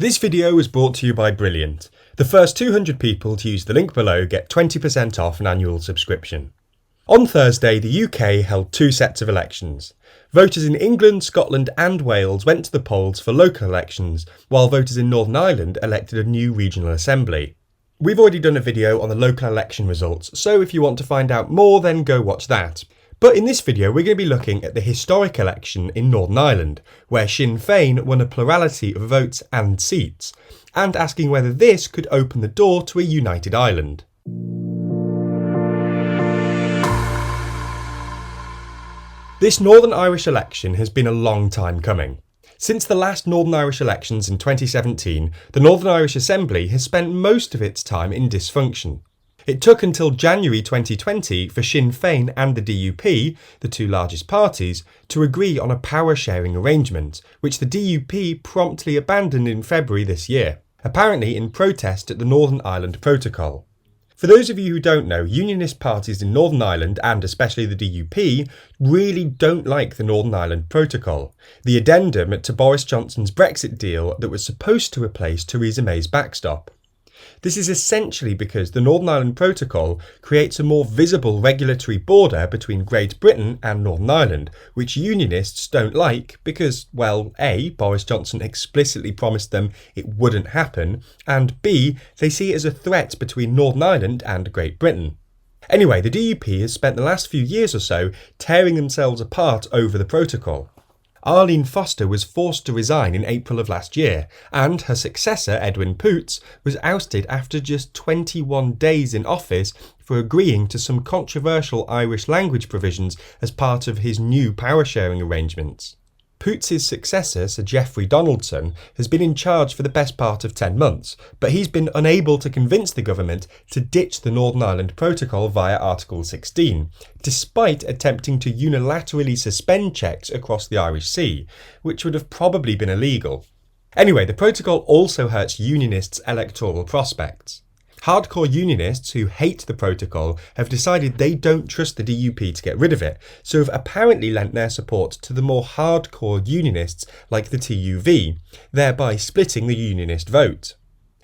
This video was brought to you by Brilliant. The first 200 people to use the link below get 20% off an annual subscription. On Thursday, the UK held two sets of elections. Voters in England, Scotland and Wales went to the polls for local elections, while voters in Northern Ireland elected a new regional assembly. We've already done a video on the local election results, so if you want to find out more, then go watch that. But in this video, we're going to be looking at the historic election in Northern Ireland, where Sinn Fein won a plurality of votes and seats, and asking whether this could open the door to a united Ireland. This Northern Irish election has been a long time coming. Since the last Northern Irish elections in 2017, the Northern Irish Assembly has spent most of its time in dysfunction. It took until January 2020 for Sinn Fein and the DUP, the two largest parties, to agree on a power-sharing arrangement, which the DUP promptly abandoned in February this year, apparently in protest at the Northern Ireland Protocol. For those of you who don't know, unionist parties in Northern Ireland, and especially the DUP, really don't like the Northern Ireland Protocol, the addendum to Boris Johnson's Brexit deal that was supposed to replace Theresa May's backstop. This is essentially because the Northern Ireland Protocol creates a more visible regulatory border between Great Britain and Northern Ireland, which unionists don't like because, well, A, Boris Johnson explicitly promised them it wouldn't happen, and B, they see it as a threat between Northern Ireland and Great Britain. Anyway, the DUP has spent the last few years or so tearing themselves apart over the protocol. Arlene Foster was forced to resign in April of last year, and her successor, Edwin Poots, was ousted after just 21 days in office for agreeing to some controversial Irish language provisions as part of his new power-sharing arrangements. Poots' successor, Sir Geoffrey Donaldson, has been in charge for the best part of 10 months, but he's been unable to convince the government to ditch the Northern Ireland Protocol via Article 16, despite attempting to unilaterally suspend checks across the Irish Sea, which would have probably been illegal. Anyway, the protocol also hurts unionists' electoral prospects. Hardcore unionists who hate the protocol have decided they don't trust the DUP to get rid of it, so have apparently lent their support to the more hardcore unionists like the TUV, thereby splitting the unionist vote.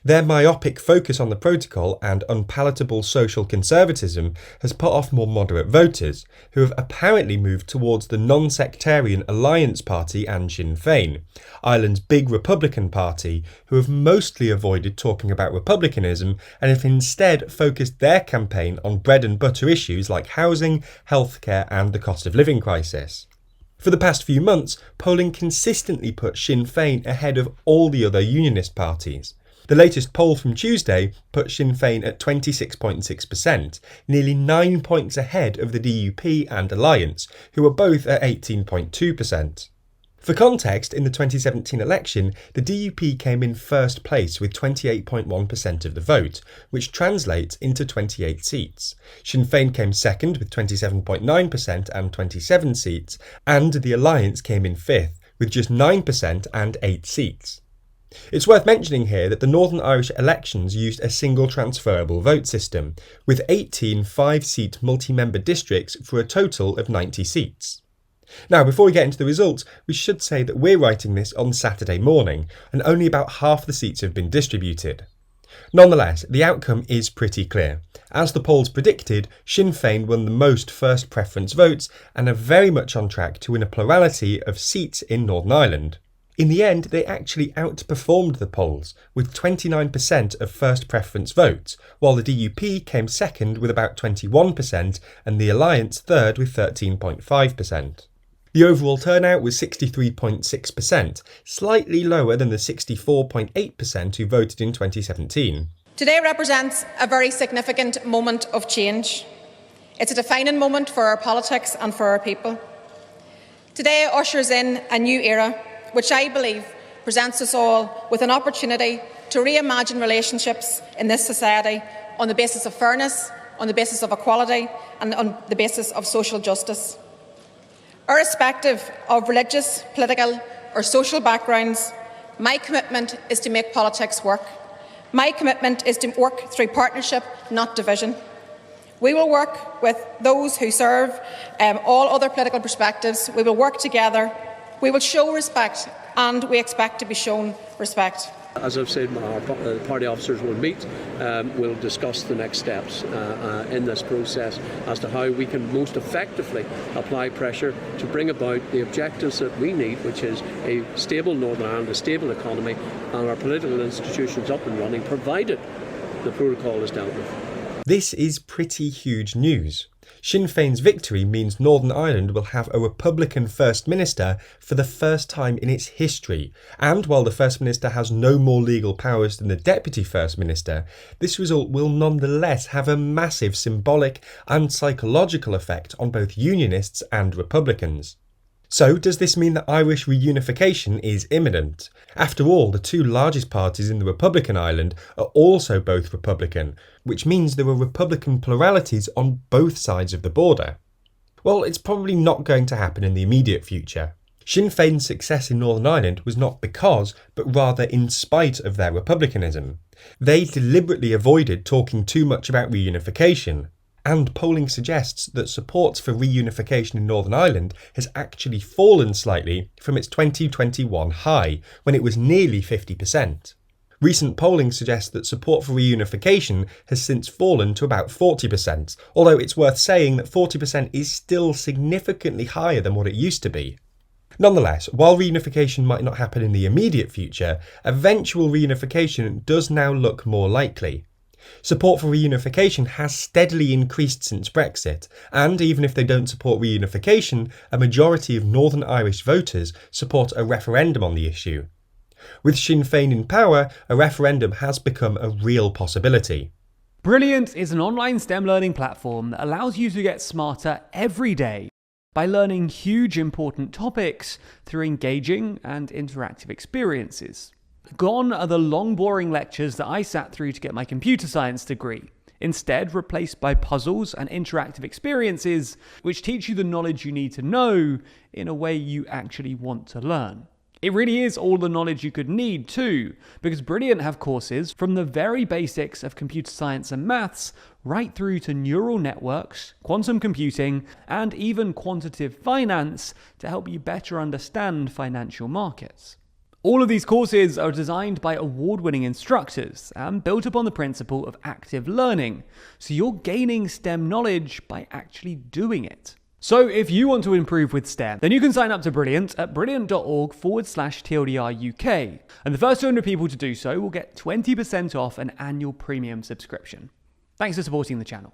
Their myopic focus on the protocol and unpalatable social conservatism has put off more moderate voters, who have apparently moved towards the non-sectarian Alliance Party and Sinn Fein, Ireland's big Republican party, who have mostly avoided talking about republicanism and have instead focused their campaign on bread and butter issues like housing, healthcare and the cost of living crisis. For the past few months, polling consistently put Sinn Fein ahead of all the other unionist parties. The latest poll from Tuesday put Sinn Fein at 26.6%, nearly 9 points ahead of the DUP and Alliance, who are both at 18.2%. For context, in the 2017 election, the DUP came in first place with 28.1% of the vote, which translates into 28 seats. Sinn Fein came second with 27.9% and 27 seats, and the Alliance came in fifth with just 9% and 8 seats. It's worth mentioning here that the Northern Irish elections used a single transferable vote system, with 18 5-seat multi-member districts for a total of 90 seats. Now, before we get into the results, we should say that we're writing this on Saturday morning, and only about half the seats have been distributed. Nonetheless, the outcome is pretty clear. As the polls predicted, Sinn Fein won the most first preference votes and are very much on track to win a plurality of seats in Northern Ireland. In the end, they actually outperformed the polls, with 29% of first preference votes, while the DUP came second with about 21% and the Alliance third with 13.5%. The overall turnout was 63.6%, slightly lower than the 64.8% who voted in 2017. Today represents a very significant moment of change. It's a defining moment for our politics and for our people. Today ushers in a new era, which I believe presents us all with an opportunity to reimagine relationships in this society on the basis of fairness, on the basis of equality and on the basis of social justice. Irrespective of religious, political or social backgrounds, my commitment is to make politics work. My commitment is to work through partnership, not division. We will work with those who serve all other political perspectives. We will work together. We will show respect, and we expect to be shown respect. As I've said, our party officers will meet, we'll discuss the next steps in this process as to how we can most effectively apply pressure to bring about the objectives that we need, which is a stable Northern Ireland, a stable economy, and our political institutions up and running, provided the protocol is dealt with. This is pretty huge news. Sinn Féin's victory means Northern Ireland will have a Republican First Minister for the first time in its history, and while the First Minister has no more legal powers than the Deputy First Minister, this result will nonetheless have a massive symbolic and psychological effect on both Unionists and Republicans. So, does this mean that Irish reunification is imminent? After all, the two largest parties in the Republican Ireland are also both Republican, which means there are Republican pluralities on both sides of the border. Well, it's probably not going to happen in the immediate future. Sinn Féin's success in Northern Ireland was not because, but rather in spite of their republicanism. They deliberately avoided talking too much about reunification. And polling suggests that support for reunification in Northern Ireland has actually fallen slightly from its 2021 high, when it was nearly 50%. Recent polling suggests that support for reunification has since fallen to about 40%, although it's worth saying that 40% is still significantly higher than what it used to be. Nonetheless, while reunification might not happen in the immediate future, eventual reunification does now look more likely. Support for reunification has steadily increased since Brexit, and even if they don't support reunification, a majority of Northern Irish voters support a referendum on the issue. With Sinn Féin in power, a referendum has become a real possibility. Brilliant is an online STEM learning platform that allows you to get smarter every day by learning huge important topics through engaging and interactive experiences. Gone are the long, boring lectures that I sat through to get my computer science degree, instead replaced by puzzles and interactive experiences which teach you the knowledge you need to know in a way you actually want to learn. It really is all the knowledge you could need too, because Brilliant have courses from the very basics of computer science and maths right through to neural networks, quantum computing, and even quantitative finance to help you better understand financial markets. All of these courses are designed by award-winning instructors and built upon the principle of active learning, so you're gaining STEM knowledge by actually doing it. So if you want to improve with STEM, then you can sign up to Brilliant at brilliant.org/TLDR UK, and the first 200 people to do so will get 20% off an annual premium subscription. Thanks for supporting the channel.